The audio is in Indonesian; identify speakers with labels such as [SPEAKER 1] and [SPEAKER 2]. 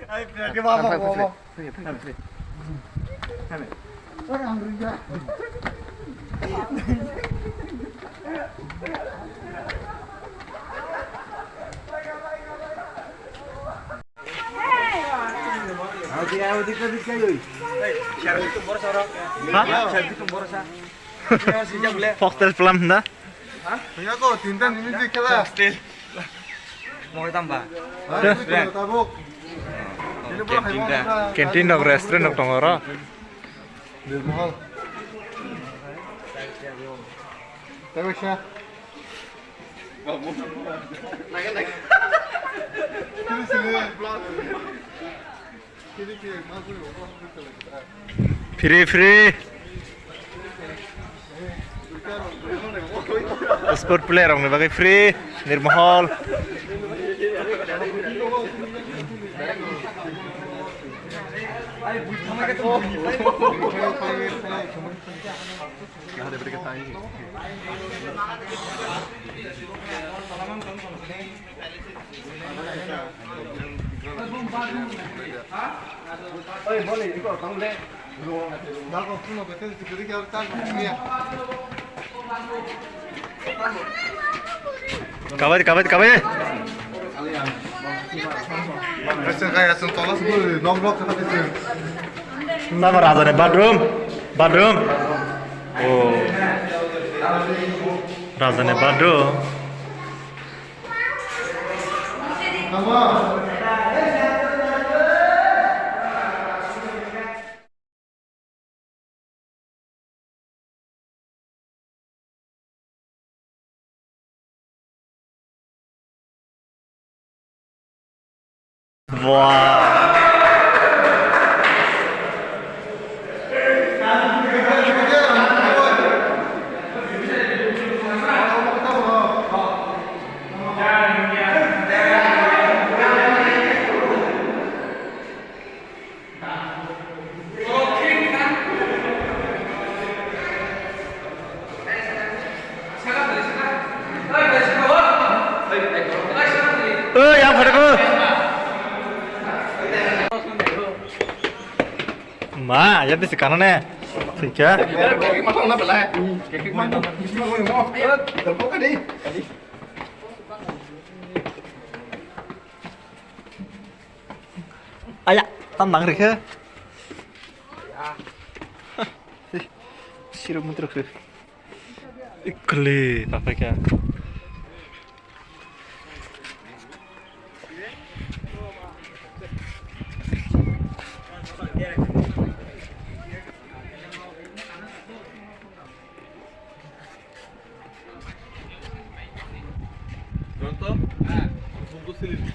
[SPEAKER 1] Dia ngomong. Orang juga.
[SPEAKER 2] Foxtel film dah.
[SPEAKER 1] Punya kok tintan ini di kelas.
[SPEAKER 3] Mau tambah.
[SPEAKER 1] Tabuk.
[SPEAKER 2] Kantin dok, restoran dok tongoro.
[SPEAKER 1] Di mahal. Tapi sih. Naik. Kiri sini. Kiri masuk.
[SPEAKER 2] Free. Sport player orang bagai free, Nirmahal.
[SPEAKER 1] Boleh ikut kamu deh. Bagus semua betul security harus tahu ni.
[SPEAKER 2] Kawat.
[SPEAKER 1] Macam kayak sentola sebelum knock tadi tu.
[SPEAKER 2] Nama razanya bedroom. Oh. Razanya bedroom.
[SPEAKER 1] Nama.
[SPEAKER 2] Wah. Yang pada ko. Ma, jadi si kanannya. Sika.
[SPEAKER 1] Kaki matang nak belah. Kaki matang. Ayo, terbuka di.
[SPEAKER 2] Ayah, tambang rika. Sirup menteruk sih. Ikli, apa kya?
[SPEAKER 1] Pronto? Bungkus ini.